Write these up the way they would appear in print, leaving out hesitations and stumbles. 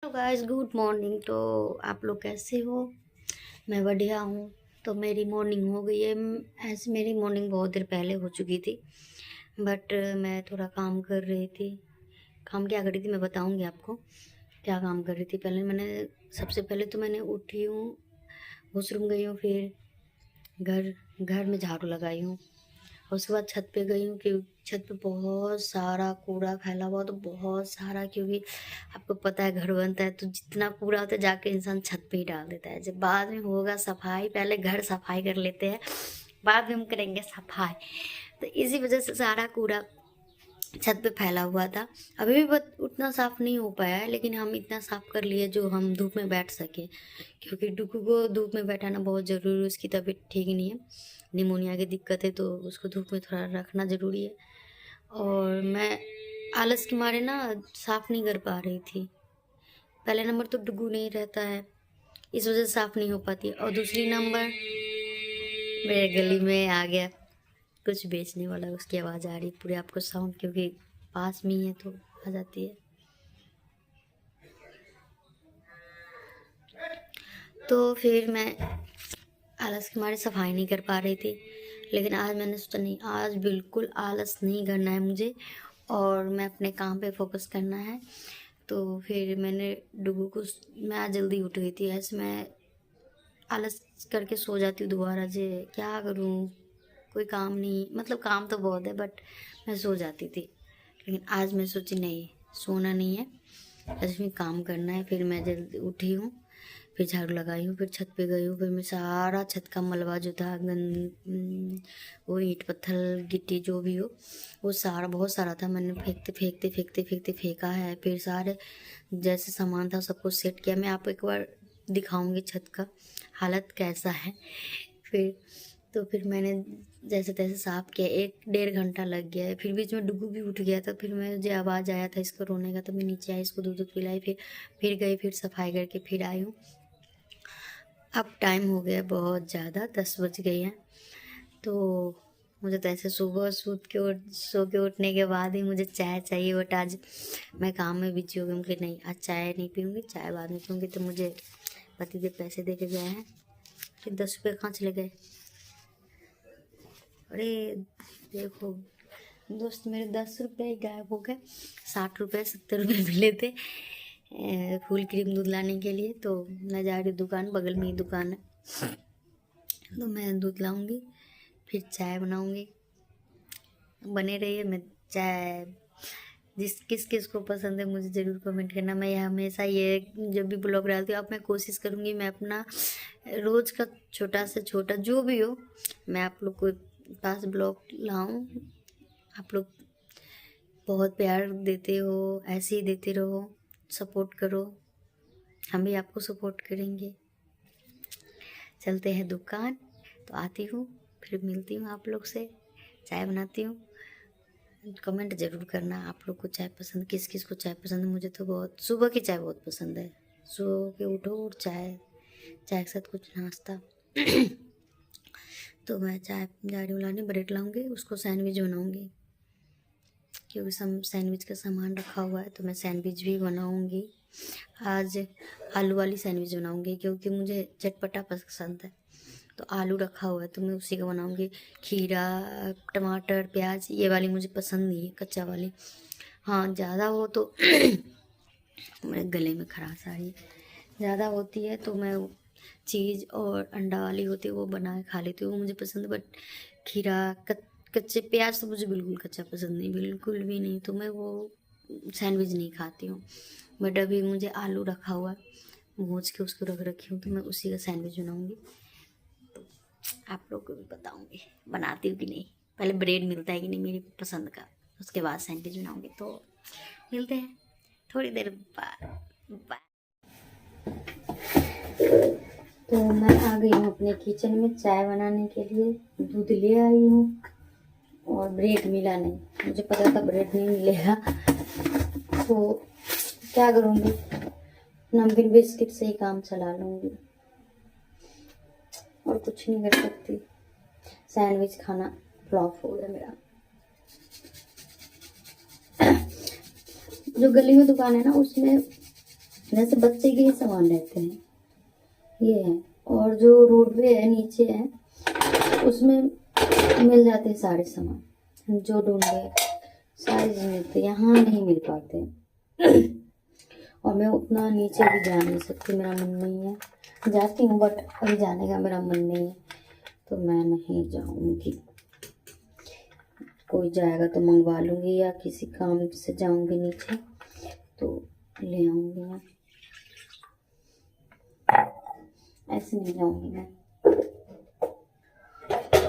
Hello guys, good morning. तो आप लोग कैसे हो? मैं बढ़िया हूँ। तो मेरी मॉर्निंग हो गई है। ऐसे मेरी मॉर्निंग बहुत देर पहले हो चुकी थी, बट मैं थोड़ा काम कर रही थी। काम क्या कर रही थी मैं बताऊँगी आपको। क्या काम कर रही थी, पहले मैंने सबसे पहले तो मैंने उठी हूँ, वॉशरूम गई हूँ, फिर घर घर में झाड़ू लगाई हूँ। और उसके बाद छत पे गई हूँ, क्योंकि छत पे बहुत सारा कूड़ा फैला हुआ, तो बहुत सारा, क्योंकि आपको पता है घर बनता है तो जितना कूड़ा होता है जाके इंसान छत पे ही डाल देता है। जब बाद में होगा सफाई, पहले घर सफाई कर लेते हैं, बाद में हम करेंगे सफाई। तो इसी वजह से सारा कूड़ा छत पे फैला हुआ था। अभी भी उतना साफ नहीं हो पाया है, लेकिन हम इतना साफ कर लिए जो हम धूप में बैठ सके, क्योंकि डुगू को धूप में बैठाना बहुत ज़रूरी है। उसकी तबीयत ठीक नहीं है, निमोनिया की दिक्कत है, तो उसको धूप में थोड़ा रखना ज़रूरी है। और मैं आलस के मारे ना साफ़ नहीं कर पा रही थी। पहले नंबर तो डुगू नहीं रहता है, इस वजह से साफ़ नहीं हो पाती। और दूसरी नंबर, मेरे गली में आ गया कुछ बेचने वाला, उसकी आवाज़ आ रही पूरे आपको साउंड, क्योंकि पास में ही है तो आ जाती है। तो फिर मैं आलस के मारे सफाई नहीं कर पा रही थी, लेकिन आज मैंने सोचा नहीं, आज बिल्कुल आलस नहीं करना है मुझे, और मैं अपने काम पे फोकस करना है। तो फिर मैंने डुगू को, मैं आज जल्दी उठ गई थी। ऐसे मैं आलस करके सो जाती हूँ दोबारा से, क्या करूँ, कोई काम नहीं, मतलब काम तो बहुत है, बट मैं सो जाती थी। लेकिन आज मैं सोची नहीं, सोना नहीं है, आज में काम करना है। फिर मैं जल्दी उठी हूँ, फिर झाड़ू लगाई हूँ, फिर छत पे गई हूँ, फिर मैं सारा छत का मलबा जो था, वो ईंट पत्थर गिट्टी जो भी हो, वो सारा बहुत सारा था, मैंने फेंकते फेंकते फेंकते फेंकते फेंका है। फिर सारे जैसे सामान था सबको सेट किया। मैं आपको एक बार दिखाऊंगी छत का हालत कैसा है। फिर तो फिर मैंने जैसे तैसे साफ़ किया, 1 डेढ़ घंटा लग गया है। फिर बीच में डुगू भी उठ गया था, फिर मुझे आवाज़ आया था इसको रोने का, तो मैं नीचे आई, इसको दूध पिलाई, फिर गई, फिर सफाई करके फिर आई हूँ। अब टाइम हो गया बहुत ज़्यादा, 10 बज गए हैं। तो मुझे तो ऐसे सुबह सो के उठने के बाद ही मुझे चाय चाहिए, बट आज मैं काम में बिजी हो गई हूँ कि नहीं, आज चाय नहीं पीऊँगी, चाय बाद में पीऊँगी। तो मुझे पतिदेव पैसे दे के गए हैं, फिर 10 रुपये कहाँ चले गए। अरे देखो दोस्त, मेरे 10 रुपये गायब हो गए। 60 रुपये 70 रुपये मिले थे फुल क्रीम दूध लाने के लिए। तो मैं जा रही हूँ दुकान, बगल में ही दुकान है, तो मैं दूध लाऊंगी, फिर चाय बनाऊंगी। बने रहिए। मैं चाय, किस किस को पसंद है मुझे ज़रूर कमेंट करना। मैं हमेशा ये जब भी ब्लॉग डालती हूँ, अब मैं कोशिश करूँगी मैं अपना रोज़ का छोटा से छोटा जो भी हो, मैं आप लोग को पास ब्लॉग लाऊं। आप लोग बहुत प्यार देते हो, ऐसे ही देते रहो, सपोर्ट करो, हम भी आपको सपोर्ट करेंगे। चलते हैं दुकान, तो आती हूँ, फिर मिलती हूँ आप लोग से, चाय बनाती हूँ। कमेंट ज़रूर करना आप लोग को चाय पसंद, किस किस को चाय पसंद है। मुझे तो बहुत सुबह की चाय बहुत पसंद है। सुबह के उठो और चाय, चाय के साथ कुछ नाश्ता तो मैं चाय जा रही हूँ लाने, ब्रेड लाऊंगी, उसको सैंडविच बनाऊंगी, क्योंकि सैंडविच का सामान रखा हुआ है, तो मैं सैंडविच भी बनाऊंगी। आज आलू वाली सैंडविच बनाऊंगी, क्योंकि मुझे चटपटा पसंद है। तो आलू रखा हुआ है तो मैं उसी का बनाऊंगी। खीरा, टमाटर, प्याज ये वाली मुझे पसंद नहीं है, कच्चा वाली। हाँ ज़्यादा हो तो मेरे गले में खराश आ रही है, ज़्यादा होती है तो मैं चीज़ और अंडा वाली होती है वो बना के खा लेती हूँ, वो मुझे पसंद है। बट खीरा, कच्चे प्याज तो मुझे बिल्कुल कच्चा पसंद नहीं, बिल्कुल भी नहीं, तो मैं वो सैंडविच नहीं खाती हूँ। बट अभी मुझे आलू रखा हुआ है, भूज के उसको रख रखी हूँ, तो मैं उसी का सैंडविच बनाऊँगी, आप लोग को भी बताऊँगी बनाती हूँ कि नहीं। पहले ब्रेड मिलता है कि नहीं मेरी पसंद का, उसके बाद सैंडविच बनाऊँगी। तो मिलते हैं थोड़ी देर बाद। तो मैं आ गई हूँ अपने किचन में चाय बनाने के लिए, दूध ले आई हूँ, और ब्रेड मिला नहीं, मुझे पता था ब्रेड नहीं मिलेगा, तो क्या करूँगी, नमकीन बिस्किट से ही काम चला लूँगी, और कुछ नहीं कर सकती। सैंडविच खाना फ्लॉप हो गया मेरा। जो गली में दुकान है ना, उसमें जैसे बच्चे के ही सामान रहते हैं ये है। और जो रोड पे है नीचे है उसमें मिल जाते हैं सारे सामान जो ढूंढे, सारी चीज़ मिलती है, यहाँ नहीं मिल पाते। और मैं उतना नीचे भी जा नहीं सकती, मेरा मन नहीं है। जाती हूँ बट अभी जाने का मेरा मन नहीं है, तो मैं नहीं जाऊँगी। कोई जाएगा तो मंगवा लूँगी या किसी काम से जाऊँगी नीचे तो ले आऊँगी मैं, ऐसे नहीं जाऊँगी मैं।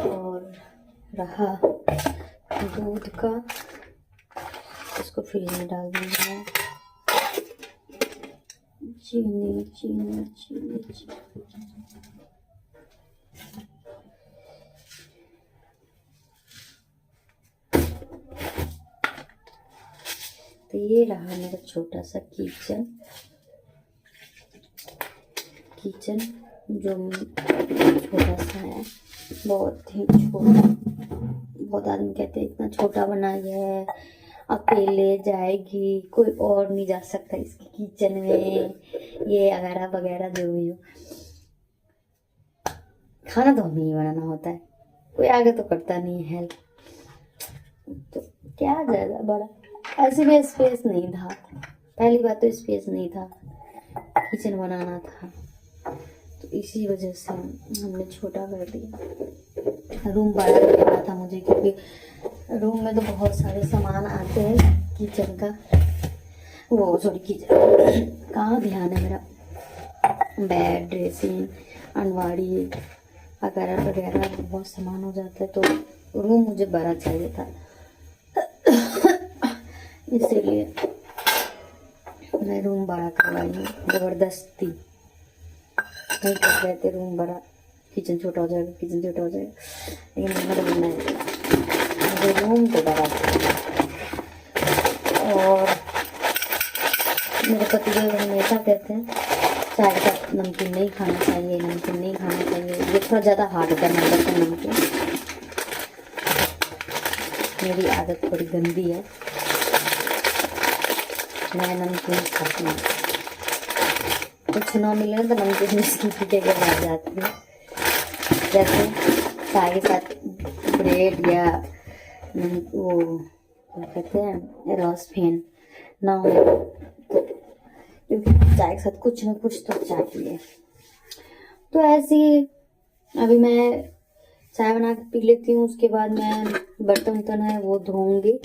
और रहा दूध का, इसको फ्रिज में डाल दूँगी मैं। चीनी चीनी चीनी चीनी तो ये रहा मेरा छोटा सा किचन जो छोटा सा है, बहुत ही छोटा। बहुत आदमी कहते हैं इतना छोटा बनाया है, अकेले जाएगी, कोई और नहीं जा सकता इसके किचन में, ये वगैरह वगैरह जो भी हो। खाना तो हमें ही बनाना होता है, कोई आगे तो करता नहीं है हेल्प, तो क्या ज़्यादा बड़ा। ऐसे भी स्पेस नहीं था, पहली बात तो स्पेस नहीं था, किचन बनाना था, तो इसी वजह से हमने छोटा कर दिया। रूम बड़ा करना था मुझे, क्योंकि रूम में तो बहुत सारे सामान आते हैं किचन का, वो सॉरी किचन कहाँ ध्यान है मेरा, बेड, ड्रेसिंग, अलमारी वगैरह वगैरह बहुत सामान हो जाता है, तो रूम मुझे बड़ा चाहिए था। इसीलिए मैं रूम बड़ा करवाई हूँ, ज़बरदस्ती नहीं कर रहे थे रूम बड़ा, किचन छोटा हो जाएगा, किचन छोटा हो जाएगा, लेकिन मैंने बनना है मुझे रूम तो बड़ा था। और मेरे पतिदेव हमेशा कहते हैं चाय के साथ नमकीन नहीं खाना चाहिए, नमकीन नहीं खाना चाहिए, ये थोड़ा ज़्यादा हार्ड करना पड़ता है नमकीन। मेरी आदत थोड़ी गंदी है, मैं नमकीन खाती हूँ, कुछ ना मिले तो नमकीन बिस्किट के बैठ जाती हूँ। जैसे चाय के साथ ब्रेड या वो क्या कहते हैं रस फेन ना हो, क्योंकि चाय के साथ कुछ ना कुछ तो चाहिए। तो ऐसे ही अभी मैं चाय बना के पी लेती हूँ, उसके बाद मैं बर्तन है वो धोऊंगी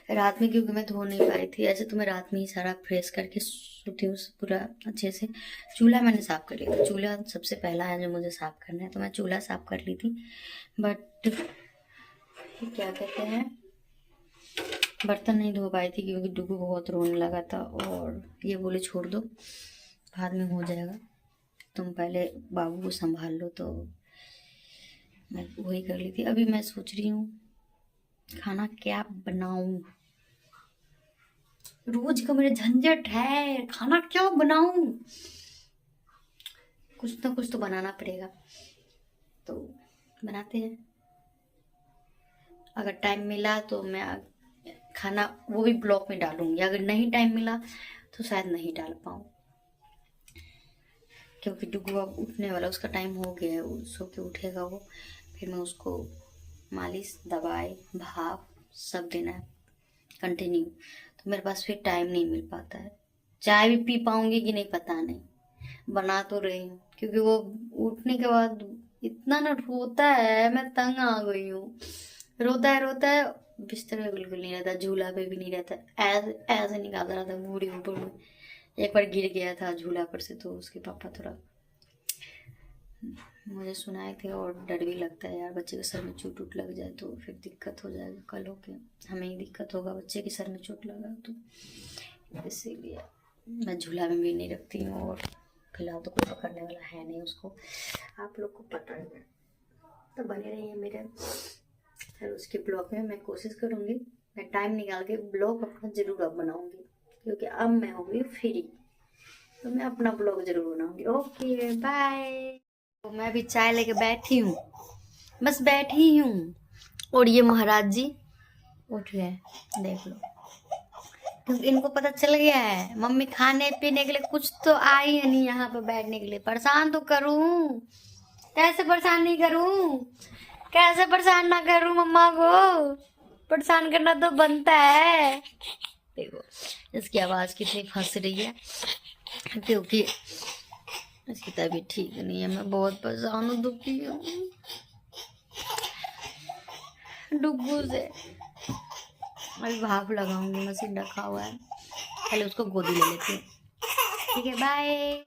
रात में, क्योंकि मैं धो नहीं पाई थी। ऐसे तो मैं रात में ही सारा फ्रेश करके सोती हूँ पूरा अच्छे से। चूल्हा मैंने साफ़ कर लिया था, चूल्हा सबसे पहला है जो मुझे साफ़ करना है, तो मैं चूल्हा साफ़ कर ली थी। बट क्या कहते हैं बर्तन नहीं धो पाई थी, क्योंकि डुगू बहुत रोने लगा था, और ये बोले छोड़ दो बाद में हो जाएगा, तुम पहले बाबू को संभाल लो, तो मैं वही कर ली थी। अभी मैं सोच रही हूँ खाना क्या बनाऊं, रोज का मेरा झंझट है, खाना क्या बनाऊं, कुछ ना कुछ तो बनाना पड़ेगा, तो बनाते हैं। अगर टाइम मिला तो मैं खाना वो भी ब्लॉग में डालूंगी, अगर नहीं टाइम मिला तो शायद नहीं डाल पाऊँ, क्योंकि डुगू अब उठने वाला, उसका टाइम हो गया है, सो के उठेगा वो, फिर मैं उसको मालिश, दवाई, भाप सब देना है कंटिन्यू, तो मेरे पास फिर टाइम नहीं मिल पाता है। चाय भी पी पाऊंगी कि नहीं पता नहीं, बना तो रही हूँ, क्योंकि वो उठने के बाद इतना ना रोता है, मैं तंग आ गई हूँ। रोता है बिस्तर पे बिल्कुल नहीं रहता, झूला पे भी नहीं रहता, ऐसे निकालता रहता बूढ़ी ऊपर में। एक बार गिर गया था झूला पर से, तो उसके पापा थोड़ा मुझे सुनाए थे, और डर भी लगता है यार, बच्चे के सर में चोट उट लग जाए तो फिर दिक्कत हो जाएगा, कल हो के हमें ही दिक्कत होगा, बच्चे के सर में चोट लगा तो इसीलिए मैं झूला में भी नहीं रखती हूँ। और फिलहाल तो कोई पकड़ने वाला है नहीं उसको, आप लोग को पता है, तो बने रहिए मेरे। फिर उसके ब्लॉग में मैं कोशिश करूँगी, मैं टाइम निकाल के ब्लॉग अपना ज़रूर अब बनाऊँगी, क्योंकि अब मैं हो गई फ्री, तो मैं अपना ब्लॉग ज़रूर बनाऊँगी। Okay bye. तो मैं भी चाय लेके बैठी हूँ, बस बैठी हूँ, और ये महाराज जी उठ गए, देख लो, क्योंकि इनको पता चल गया है मम्मी खाने पीने के लिए कुछ तो आई है नहीं यहाँ पे बैठने के लिए। परेशान तो करूं, कैसे परेशान नहीं करूं, कैसे परेशान ना करूं मम्मा को, परेशान करना तो बनता है। देखो इसकी आवाज कितनी फंस रही है क्योंकि इसकी तबीयत ठीक नहीं है। मैं बहुत परेशान हूँ, दुखी हूँ डुग्गू से। अभी भाप लगाऊंगी, मशीन रखा हुआ है, पहले उसको गोदी ले लेती हूँ। ठीक है, बाय।